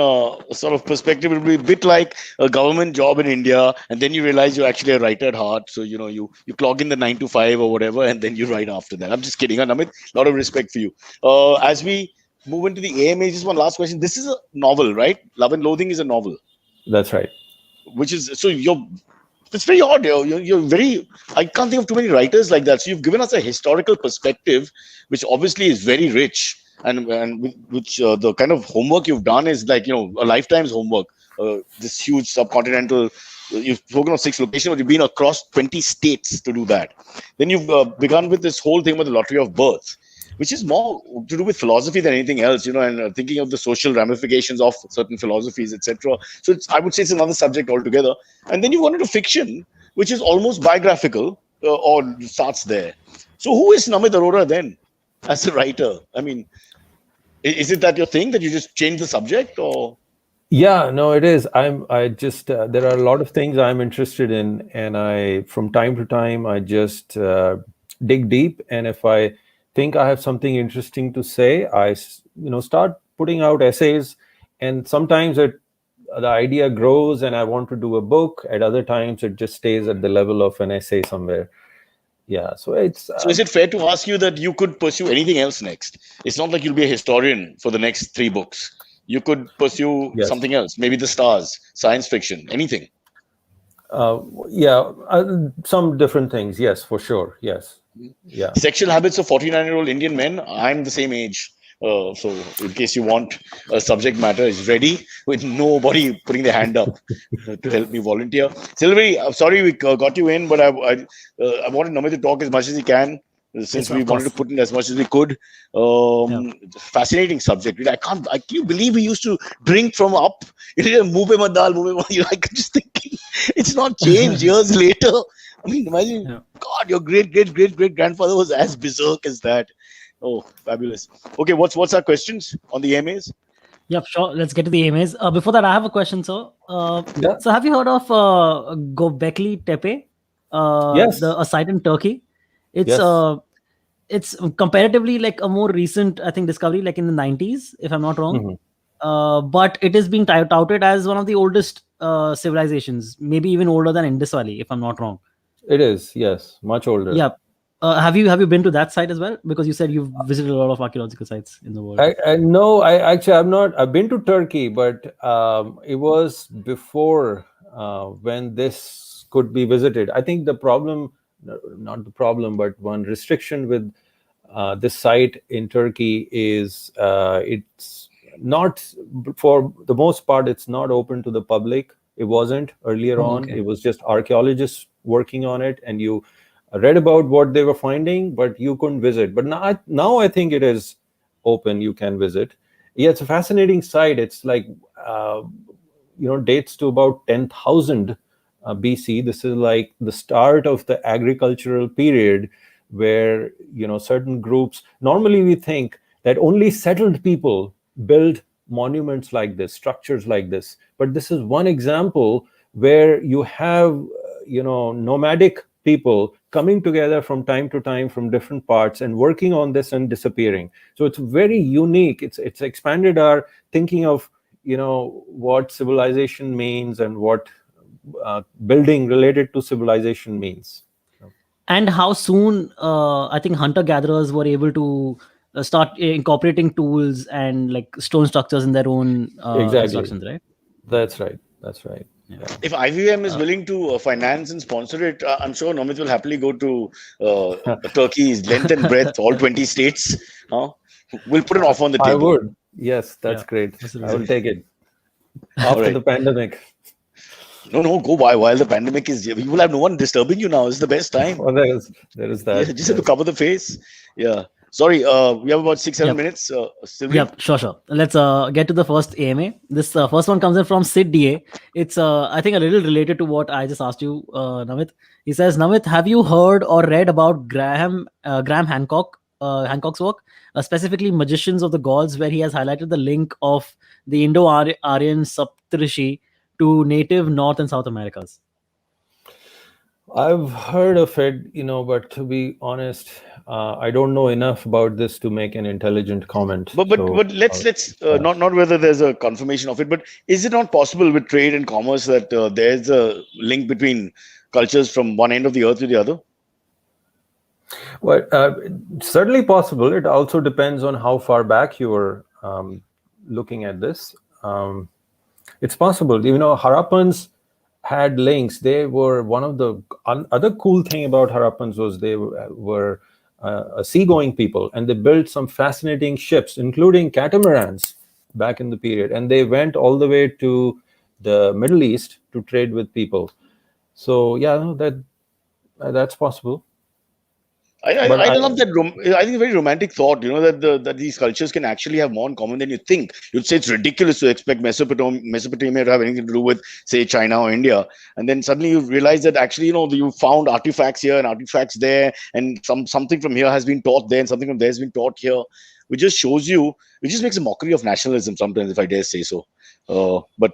sort of perspective, it would be a bit like a government job in India, and then you realize you're actually a writer at heart. So you clock in the 9 to 5 or whatever, and then you write after that. I'm just kidding, Namit. A lot of respect for you. As we move into the AMA, just one last question. This is a novel, right? Love and Loathing is a novel, That's right. which is so you're. It's very odd. You're very. I can't think of too many writers like that. So you've given us a historical perspective, which obviously is very rich, and which the kind of homework you've done is like a lifetime's homework. This huge subcontinental. You've spoken of 6 locations, but you've been across 20 states to do that. Then you've begun with this whole thing with the lottery of birth, which is more to do with philosophy than anything else, and thinking of the social ramifications of certain philosophies, etc. So I would say it's another subject altogether. And then you wanted a fiction, which is almost biographical, or starts there. So who is Namit Arora then, as a writer? I mean, is it that your thing that you just change the subject, or? Yeah, no, it is. I just, there are a lot of things I'm interested in, and from time to time, I just dig deep. And if I think I have something interesting to say, start putting out essays. And sometimes the idea grows and I want to do a book. At other times, it just stays at the level of an essay somewhere. Yeah, so it's, So is it fair to ask you that you could pursue anything else next? It's not like you'll be a historian for the next 3 books. You could pursue yes. something else, maybe the stars, science fiction, anything. Yeah, some different things. Yes, for sure. Yes. Yeah. Sexual habits of 49-year-old Indian men. I'm the same age. So in case you want a subject matter is ready with nobody putting their hand up to help me volunteer. Sylvie, I'm sorry we got you in, but I wanted Namit to talk as much as he can Yes, since of we wanted to course. put in as much as we could. Yeah. Fascinating subject. Can you believe we used to drink from up? Move madal, I could just think. It's not changed years later. I mean, imagine, Yeah. God, your great grandfather was as berserk as that. Oh, fabulous. Okay, what's our questions on the AMAs? Yep, sure. Let's get to the AMAs. Before that, I have a question, sir. Yeah. So have you heard of Göbekli Tepe, Yes. a site in Turkey? It's Yes. it's comparatively like a more recent, I think, discovery, like in the 90s, if I'm not wrong. Mhm. But it is being touted as one of the oldest civilizations, maybe even older than Indus Valley, if I'm not wrong. It is. Yes. Much older. Yeah. Have you been to that site as well? Because you said you've visited a lot of archaeological sites in the world. I no, I actually I'm not. I've been to Turkey, but it was before when this could be visited. I think the problem, not the problem, but one restriction with this site in Turkey is it's not, for the most part, it's not open to the public. It wasn't earlier Oh, on. okay. It was just archaeologists working on it, and you read about what they were finding, but you couldn't visit. But now I think it is open. You can visit. Yeah, it's a fascinating site. It's like uh, dates to about 10,000 BC. This is like the start of the agricultural period, where certain groups, normally we think that only settled people build monuments like this, structures like this, but this is one example where you have nomadic people coming together from time to time from different parts and working on this and disappearing. So it's very unique. It's expanded our thinking of what civilization means and what building related to civilization means. And how soon I think hunter gatherers were able to start incorporating tools and like stone structures in their own Exactly. constructions, right? That's right. Yeah. Yeah. If IVM is willing to finance and sponsor it, I'm sure Namit will happily go to Turkey's length and breadth, all 20 states. Huh? We'll put an offer on the I table. would. Yes, that's Yeah, great. I absolutely. will take it All after right. the pandemic. No, go by while the pandemic is. You will have no one disturbing you now. It's the best time. Well, there is Yeah, that. just have to Yes. cover the face. Yeah. Sorry, we have about 6-7 Yep. minutes. Sylvie? Yep, sure. Let's get to the first AMA. This first one comes in from Sid DA. It's I think a little related to what I just asked you, Namit. He says, Namit, have you heard or read about Graham Hancock's work, specifically Magicians of the Gods, where he has highlighted the link of the Indo-Aryan Saptarishi to native North and South Americas? I've heard of it, but to be honest, I don't know enough about this to make an intelligent comment. So, But let's yeah. not whether there's a confirmation of it, but is it not possible with trade and commerce that there's a link between cultures from one end of the earth to the other? Well, certainly possible. It also depends on how far back you are looking at this. It's possible. Harappans had links. They were one of the other cool thing about Harappans was they were a seagoing people, and they built some fascinating ships, including catamarans, back in the period. And they went all the way to the Middle East to trade with people. So yeah, no, that's possible. But I love that. I think a very romantic thought. That these cultures can actually have more in common than you think. You'd say it's ridiculous to expect Mesopotamia to have anything to do with, say, China or India, and then suddenly you realize that actually, you found artifacts here and artifacts there, and something from here has been taught there, and something from there has been taught here, which just shows you, which just makes a mockery of nationalism sometimes, if I dare say so. But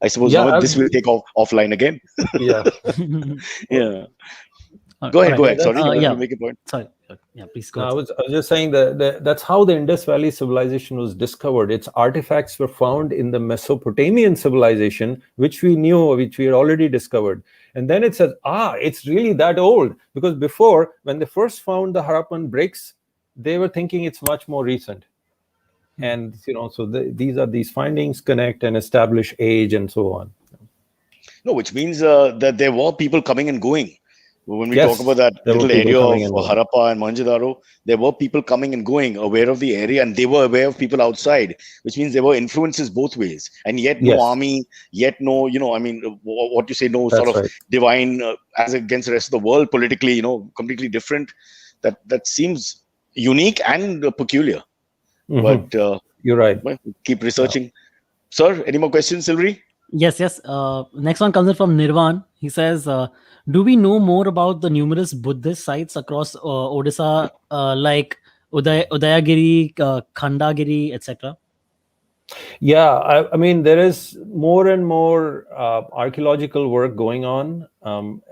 I suppose yeah, now this will take offline again. yeah. Yeah. All Go right. ahead. Sorry, Yeah. you make a point. Sorry. Yeah, please go No, I ahead. was just saying that that's how the Indus Valley civilization was discovered. Its artifacts were found in the Mesopotamian civilization, which we knew, which we had already discovered. And then it says, it's really that old. Because before, when they first found the Harappan bricks, they were thinking it's much more recent. And, so these findings connect and establish age and so on. No, which means that there were people coming and going. When we talk Yes, about that there were little people area of coming and going. Harappa and Mohenjo-daro, there were people coming and going, aware of the area, and they were aware of people outside, which means there were influences both ways. And yet no Yes, army, yet no, what you say, no sort that's of right. divine as against the rest of the world, politically, completely different. That seems unique and peculiar. Mhm. But You're right. well, keep researching. Sir, any more questions, Sylvie? Yes, yes. Next one comes in from Nirvan. He says, "Do we know more about the numerous Buddhist sites across Odisha, like Udayagiri, Khandagiri, etc.?" Yeah, I mean, there is more and more archaeological work going on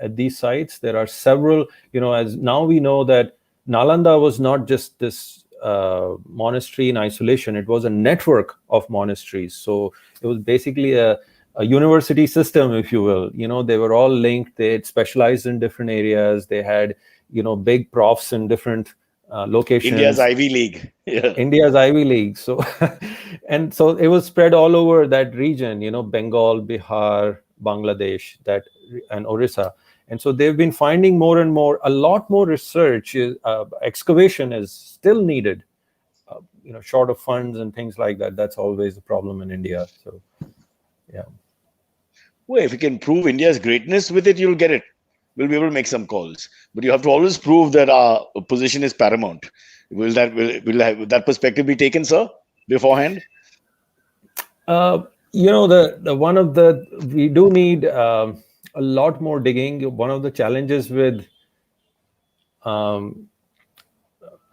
at these sites. There are several, as now we know that Nalanda was not just this monastery in isolation, it was a network of monasteries. So it was basically a university system, if you will. They were all linked, they had specialized in different areas, they had, big profs in different India's locations. Ivy League. Yeah. India's Ivy League. So, and so it was spread all over that region, Bengal, Bihar, Bangladesh, and Orissa. And so they've been finding more and more, a lot more research, excavation is still needed, short of funds and things like that. That's always a problem in India. So, yeah. Well, if you can prove India's greatness with it, you'll get it. We'll be able to make some calls, but you have to always prove that our position is paramount. Will that perspective be taken, sir, beforehand? The one of the we do need a lot more digging. One of the challenges with and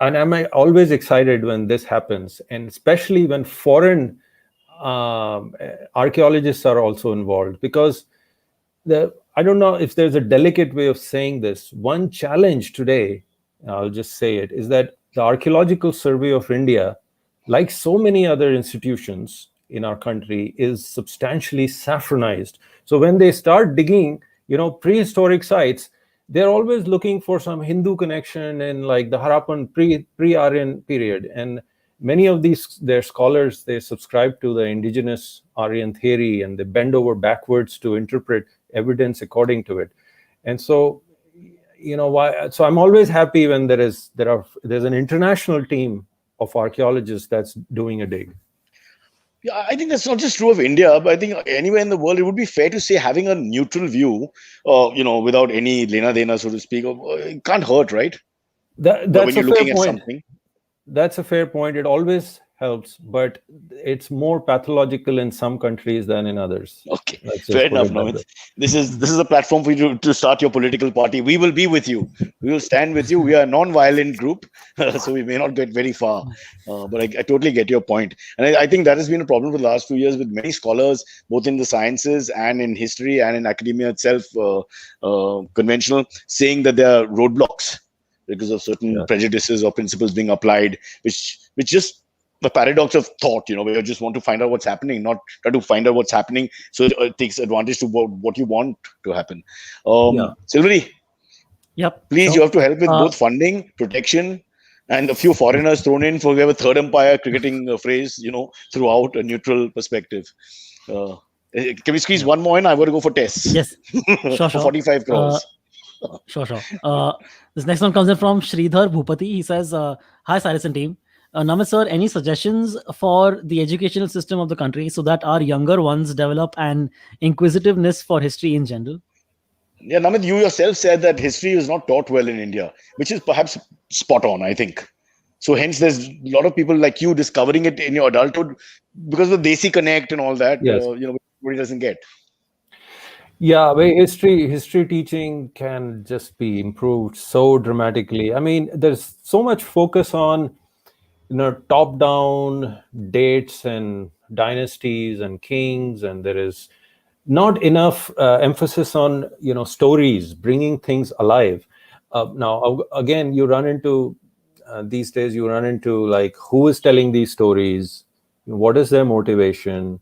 I'm always excited when this happens, and especially when foreign archaeologists are also involved, because I don't know if there's a delicate way of saying this. One challenge today, I'll just say it, is that the Archaeological Survey of India, like so many other institutions in our country, is substantially saffronized. So when they start digging, prehistoric sites, they're always looking for some Hindu connection in like the Harappan pre-Aryan period. And many of their scholars, they subscribe to the indigenous Aryan theory, and they bend over backwards to interpret evidence according to it. And so, so I'm always happy when there's an international team of archaeologists that's doing a dig. Yeah, I think that's not just true of India, but I think anywhere in the world, it would be fair to say having a neutral view, without any lena dena, so to speak, it can't hurt, right? That's When a you're fair looking at point. something. That's a fair point. It always helps, but it's more pathological in some countries than in others. Okay, Let's fair just put enough, it that Namit. way. This is a platform for you to start your political party. We will be with you. We will stand with you. We are a non-violent group, so we may not get very far, but I totally get your point. And I think that has been a problem for the last few years with many scholars, both in the sciences and in history and in academia itself, conventional, saying that there are roadblocks because of certain Yeah. prejudices or principles being applied, which just the paradox of thought, where you just want to find out what's happening, not try to find out what's happening, so it takes advantage to what you want to happen. Yeah. Silvery, Yep, please, you sure. have to help with both funding, protection, and a few foreigners thrown in for we have a third empire cricketing phrase, throughout a neutral perspective. Can we squeeze one more in? I want to go for tests Yes, sure, for sure. 45 crores. Sure, sure. This next one comes in from Sridhar Bhupati. He says, "Hi, Cyrus and team. Namit sir, any suggestions for the educational system of the country so that our younger ones develop an inquisitiveness for history in general?" Yeah, Namit, you yourself said that history is not taught well in India, which is perhaps spot on, I think. So hence, there's a lot of people like you discovering it in your adulthood because of the Desi Connect and all that. Yes. Everybody doesn't get. Yeah, history teaching can just be improved so dramatically. I mean, there's so much focus on top down dates and dynasties and kings, and there is not enough emphasis on stories, bringing things alive. Now again, you run into these days, you run into like, who is telling these stories, what is their motivation,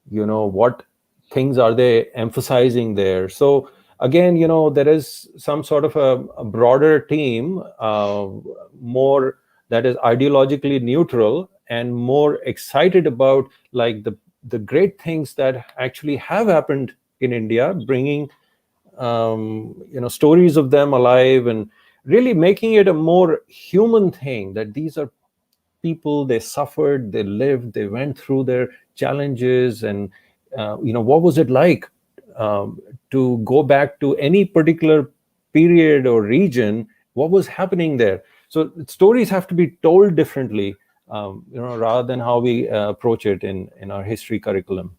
what things are they emphasizing there. So again, there is some sort of a broader team, more that is ideologically neutral and more excited about like the great things that actually have happened in India, bringing stories of them alive and really making it a more human thing, that these are people, they suffered, they lived, they went through their challenges, and what was it like to go back to any particular period or region, what was happening there. So stories have to be told differently, rather than how we approach it in our history curriculum.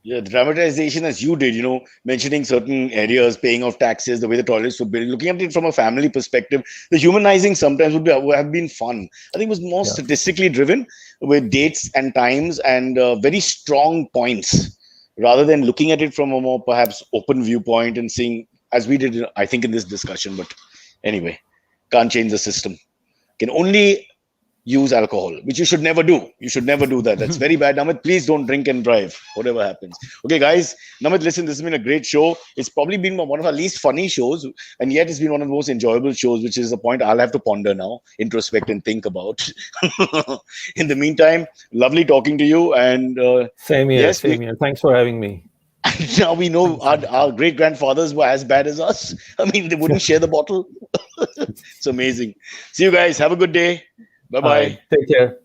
Yeah, the dramatization as you did, mentioning certain areas, paying off taxes, the way the toilets were built, looking at it from a family perspective, the humanizing sometimes would have been fun. I think it was more Yeah. statistically driven with dates and times and very strong points, rather than looking at it from a more perhaps open viewpoint and seeing, as we did, I think, in this discussion. But anyway, can't change the system. Can only use alcohol, which you should never do. You should never do that. That's very bad. Namit, please don't drink and drive, whatever happens. Okay, guys. Namit, listen, this has been a great show. It's probably been one of our least funny shows, and yet it's been one of the most enjoyable shows, which is a point I'll have to ponder now, introspect, and think about. In the meantime, lovely talking to you. And Same here. yes, Same here. Thanks for having me. now we know our great grandfathers were as bad as us. I mean, they wouldn't share the bottle. It's amazing. See you guys. Have a good day. Bye All bye. right. Take care.